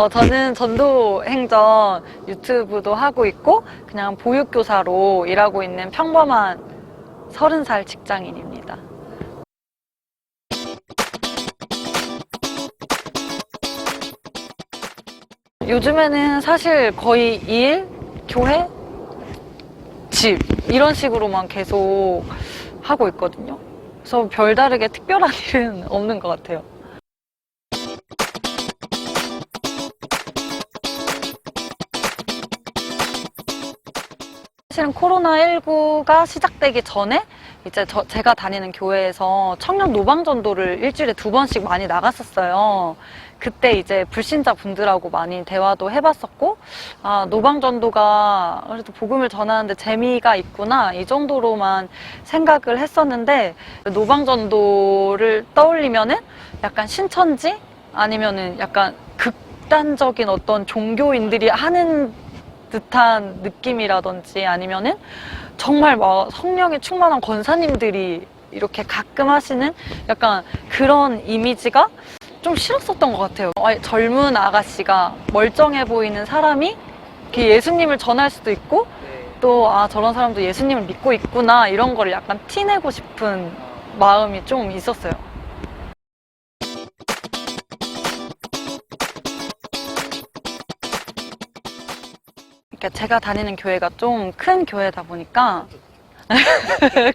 저는 전도행전 유튜브도 하고 있고 그냥 보육교사로 일하고 있는 평범한 30살 직장인입니다. 요즘에는 사실 거의 일, 교회, 집 이런 식으로만 계속 하고 있거든요. 그래서 별다르게 특별한 일은 없는 것 같아요. 사실은 코로나19가 시작되기 전에 이제 제가 다니는 교회에서 청년 노방전도를 일주일에 2번씩 많이 나갔었어요. 그때 이제 불신자 분들하고 많이 대화도 해봤었고, 아, 노방전도가 그래도 복음을 전하는데 재미가 있구나, 이 정도로만 생각을 했었는데, 노방전도를 떠올리면은 약간 신천지? 아니면은 약간 극단적인 어떤 종교인들이 하는 듯한 느낌이라든지 아니면은 정말 막 성령에 충만한 권사님들이 이렇게 가끔 하시는 약간 그런 이미지가 좀 싫었었던 것 같아요. 젊은 아가씨가 멀쩡해 보이는 사람이 이렇게 예수님을 전할 수도 있고 또 아, 저런 사람도 예수님을 믿고 있구나 이런 걸 약간 티내고 싶은 마음이 좀 있었어요. 그러니까 제가 다니는 교회가 좀 큰 교회다 보니까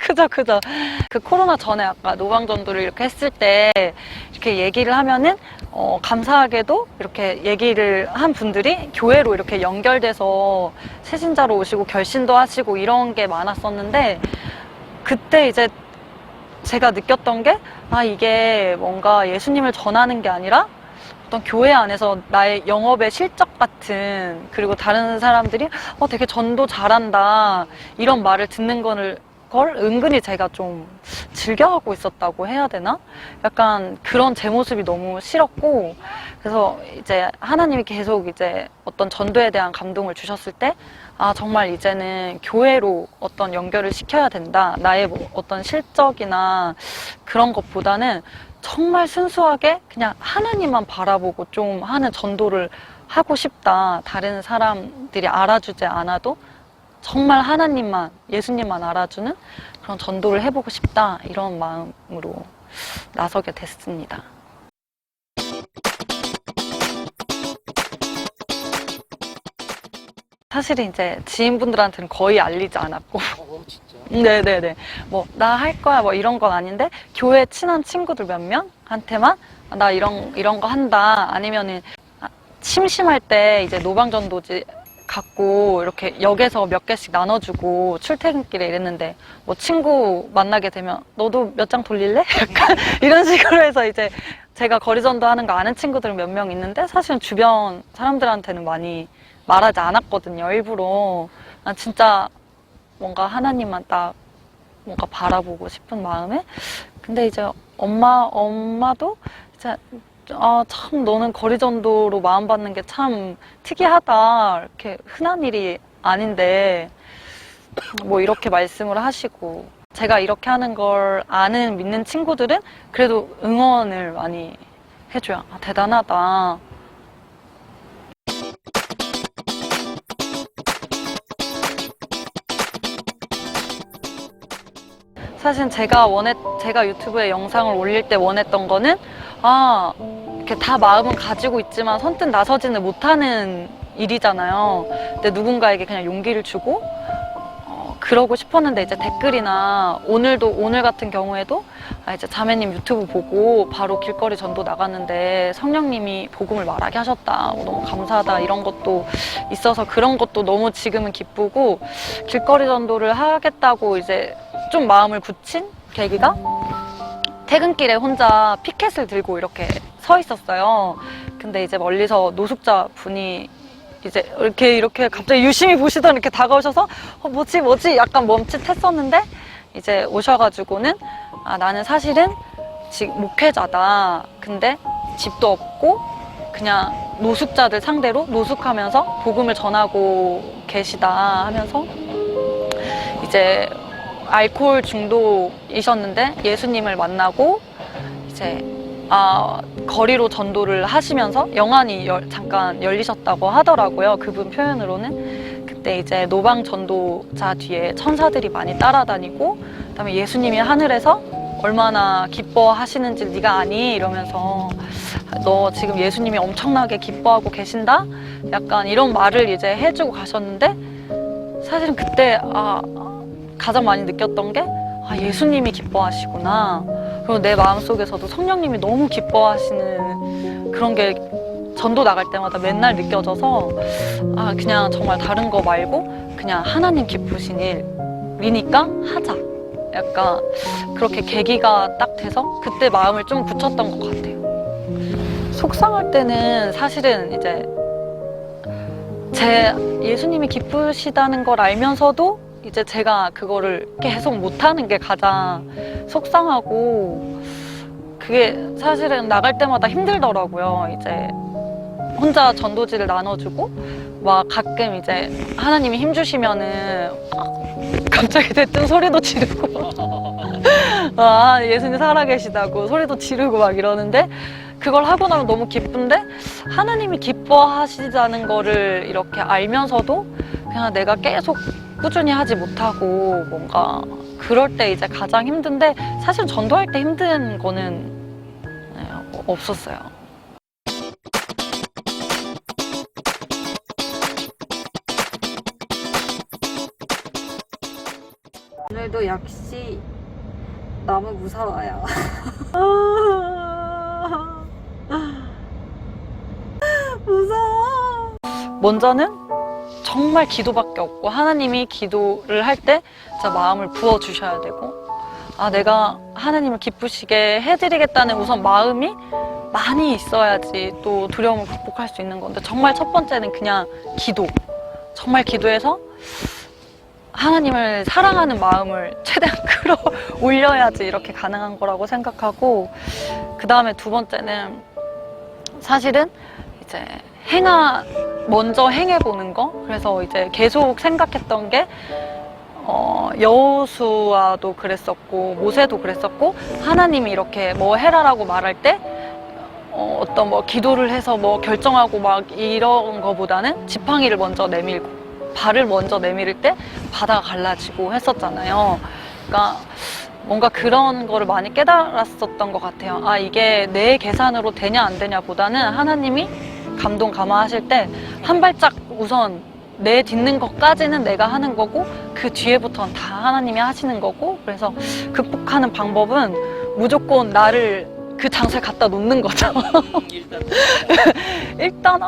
크죠. 그 코로나 전에 아까 노방전도를 이렇게 했을 때 이렇게 얘기를 하면은 감사하게도 이렇게 얘기를 한 분들이 교회로 이렇게 연결돼서 새신자로 오시고 결신도 하시고 이런 게 많았었는데 그때 이제 제가 느꼈던 게 아, 이게 뭔가 예수님을 전하는 게 아니라 어떤 교회 안에서 나의 영업의 실적 같은, 그리고 다른 사람들이 되게 전도 잘한다 이런 말을 듣는 걸 은근히 제가 좀 즐겨하고 있었다고 해야 되나? 약간 그런 제 모습이 너무 싫었고, 그래서 이제 하나님이 계속 이제 어떤 전도에 대한 감동을 주셨을 때 아, 정말 이제는 교회로 어떤 연결을 시켜야 된다. 나의 뭐 어떤 실적이나 그런 것보다는 정말 순수하게 그냥 하나님만 바라보고 좀 하는 전도를 하고 싶다. 다른 사람들이 알아주지 않아도 정말 하나님만, 예수님만 알아주는 그런 전도를 해보고 싶다. 이런 마음으로 나서게 됐습니다. 사실은 이제 지인분들한테는 거의 알리지 않았고 진짜? 네네네. 뭐, 나 할 거야, 뭐, 이런 건 아닌데, 교회 친한 친구들 몇 명한테만, 나 이런 거 한다. 아니면은, 심심할 때 이제 노방전도지 갖고, 이렇게 역에서 몇 개씩 나눠주고, 출퇴근길에 이랬는데, 뭐, 친구 만나게 되면, 너도 몇 장 돌릴래? 약간, 이런 식으로 해서 이제, 제가 거리전도 하는 거 아는 친구들 몇 명 있는데, 사실은 주변 사람들한테는 많이 말하지 않았거든요, 일부러. 난 진짜, 뭔가 하나님만 딱 뭔가 바라보고 싶은 마음에 근데 이제 엄마도 이제 아, 참 너는 거리전도로 마음 받는 게 참 특이하다 이렇게 흔한 일이 아닌데 뭐 이렇게 말씀을 하시고 제가 이렇게 하는 걸 아는 믿는 친구들은 그래도 응원을 많이 해줘요. 아, 대단하다. 사실 제가 유튜브에 영상을 올릴 때 원했던 거는, 아, 이렇게 다 마음은 가지고 있지만 선뜻 나서지는 못하는 일이잖아요. 근데 누군가에게 그냥 용기를 주고, 그러고 싶었는데 이제 댓글이나 오늘 같은 경우에도 아, 이제 자매님 유튜브 보고 바로 길거리 전도 나갔는데 성령님이 복음을 말하게 하셨다. 너무 감사하다. 이런 것도 있어서 그런 것도 너무 지금은 기쁘고 길거리 전도를 하겠다고 이제 좀 마음을 굳힌 계기가 퇴근길에 혼자 피켓을 들고 이렇게 서 있었어요. 근데 이제 멀리서 노숙자 분이 이제 이렇게 갑자기 유심히 보시더니 이렇게 다가오셔서 뭐지 약간 멈칫했었는데 이제 오셔가지고는 아, 나는 사실은 지금 목회자다. 근데 집도 없고 그냥 노숙자들 상대로 노숙하면서 복음을 전하고 계시다 하면서 이제 알코올 중독이셨는데 예수님을 만나고 이제 거리로 전도를 하시면서 영안이 잠깐 열리셨다고 하더라고요. 그분 표현으로는. 그때 이제 노방 전도자 뒤에 천사들이 많이 따라다니고, 그다음에 예수님이 하늘에서 얼마나 기뻐하시는지 네가 아니? 이러면서 너 지금 예수님이 엄청나게 기뻐하고 계신다? 약간 이런 말을 이제 해주고 가셨는데, 사실은 그때 가장 많이 느꼈던 게 예수님이 기뻐하시구나. 그리고 내 마음속에서도 성령님이 너무 기뻐하시는 그런 게 전도 나갈 때마다 맨날 느껴져서 그냥 정말 다른 거 말고 그냥 하나님 기쁘신 일이니까 하자. 약간 그렇게 계기가 딱 돼서 그때 마음을 좀 굳혔던 것 같아요. 속상할 때는 사실은 이제 제 예수님이 기쁘시다는 걸 알면서도 이제 제가 그거를 계속 못하는 게 가장 속상하고, 그게 사실은 나갈 때마다 힘들더라고요. 이제 혼자 전도지를 나눠주고 막 가끔 이제 하나님이 힘주시면은 갑자기 대뜸 소리도 지르고 예수님 살아계시다고 소리도 지르고 막 이러는데, 그걸 하고 나면 너무 기쁜데 하나님이 기뻐하시자는 거를 이렇게 알면서도 그냥 내가 계속 꾸준히 하지 못하고 뭔가 그럴 때 이제 가장 힘든데, 사실 전도할 때 힘든 거는 없었어요. 오늘도 역시 너무 무서워요. 무서워. 먼저는 정말 기도밖에 없고, 하나님이 기도를 할 때 진짜 마음을 부어주셔야 되고, 내가 하나님을 기쁘시게 해드리겠다는 우선 마음이 많이 있어야지 또 두려움을 극복할 수 있는 건데, 정말 첫 번째는 그냥 기도. 정말 기도해서 하나님을 사랑하는 마음을 최대한 끌어올려야지 이렇게 가능한 거라고 생각하고, 그 다음에 두 번째는 사실은 이제 먼저 행해보는 거. 그래서 이제 계속 생각했던 게 여호수아도 그랬었고 모세도 그랬었고, 하나님이 이렇게 뭐 해라라고 말할 때 어떤 뭐 기도를 해서 뭐 결정하고 막 이런 거보다는 지팡이를 먼저 내밀고 발을 먼저 내밀을 때 바다가 갈라지고 했었잖아요. 그러니까 뭔가 그런 거를 많이 깨달았었던 것 같아요. 이게 내 계산으로 되냐 안 되냐 보다는 하나님이 감동 감화하실 때 한 발짝 우선 내딛는 것까지는 내가 하는 거고, 그 뒤에부터는 다 하나님이 하시는 거고, 그래서 극복하는 방법은 무조건 나를 그 장소에 갖다 놓는 거죠. 일단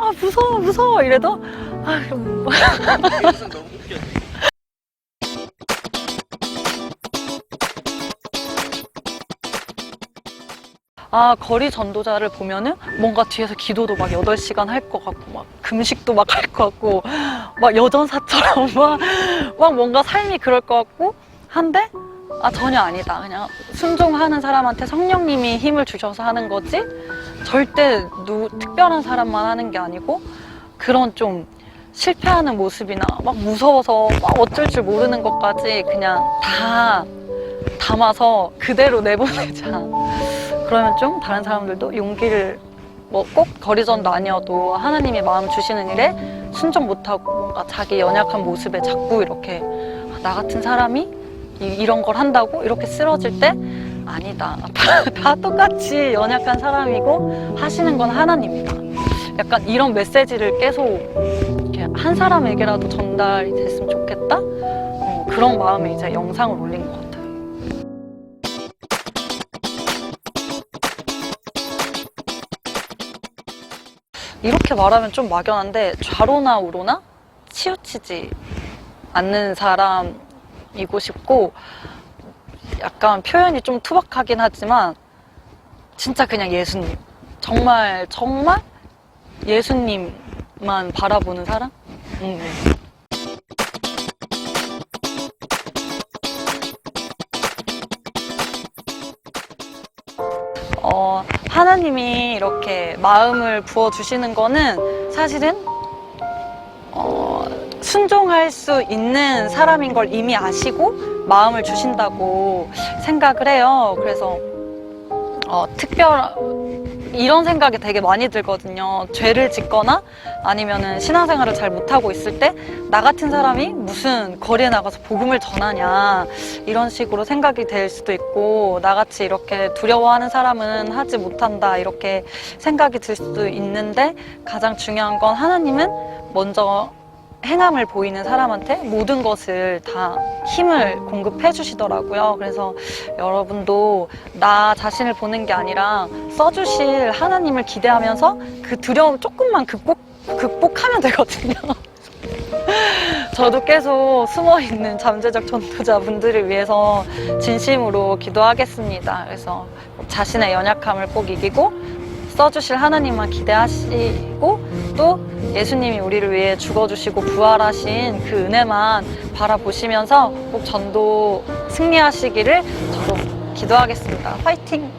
무서워 이래도 너무 웃겨. 거리 전도자를 보면은 뭔가 뒤에서 기도도 막 8시간 할 것 같고, 막 금식도 막 할 것 같고, 막 여전사처럼 막 뭔가 삶이 그럴 것 같고 한데, 전혀 아니다. 그냥 순종하는 사람한테 성령님이 힘을 주셔서 하는 거지, 절대 특별한 사람만 하는 게 아니고, 그런 좀 실패하는 모습이나 막 무서워서 막 어쩔 줄 모르는 것까지 그냥 다 담아서 그대로 내보내자. 그러면 좀 다른 사람들도 용기를, 뭐 꼭 거리전도 아니어도 하나님이 마음 주시는 일에 순종 못하고 뭔가 자기 연약한 모습에 자꾸 이렇게 나 같은 사람이 이런 걸 한다고 이렇게 쓰러질 때, 아니다. 다 똑같이 연약한 사람이고 하시는 건 하나님이다. 약간 이런 메시지를 계속 이렇게 한 사람에게라도 전달이 됐으면 좋겠다. 그런 마음에 이제 영상을 올린 것 같아요. 이렇게 말하면 좀 막연한데, 좌로나 우로나 치우치지 않는 사람이고 싶고, 약간 표현이 좀 투박하긴 하지만 진짜 그냥 예수님, 정말 예수님만 바라보는 사람? 하나님이 이렇게 마음을 부어주시는 거는 사실은 순종할 수 있는 사람인 걸 이미 아시고 마음을 주신다고 생각을 해요. 그래서 이런 생각이 되게 많이 들거든요. 죄를 짓거나 아니면은 신앙생활을 잘 못하고 있을 때 나 같은 사람이 무슨 거리에 나가서 복음을 전하냐 이런 식으로 생각이 될 수도 있고, 나같이 이렇게 두려워하는 사람은 하지 못한다 이렇게 생각이 들 수도 있는데, 가장 중요한 건 하나님은 먼저 행함을 보이는 사람한테 모든 것을 다 힘을 공급해 주시더라고요. 그래서 여러분도 나 자신을 보는 게 아니라 써주실 하나님을 기대하면서 그 두려움 조금만 극복하면 되거든요. 저도 계속 숨어있는 잠재적 전도자분들을 위해서 진심으로 기도하겠습니다. 그래서 자신의 연약함을 꼭 이기고 써주실 하나님만 기대하시고, 또 예수님이 우리를 위해 죽어주시고 부활하신 그 은혜만 바라보시면서 꼭 전도 승리하시기를 저도 기도하겠습니다. 화이팅!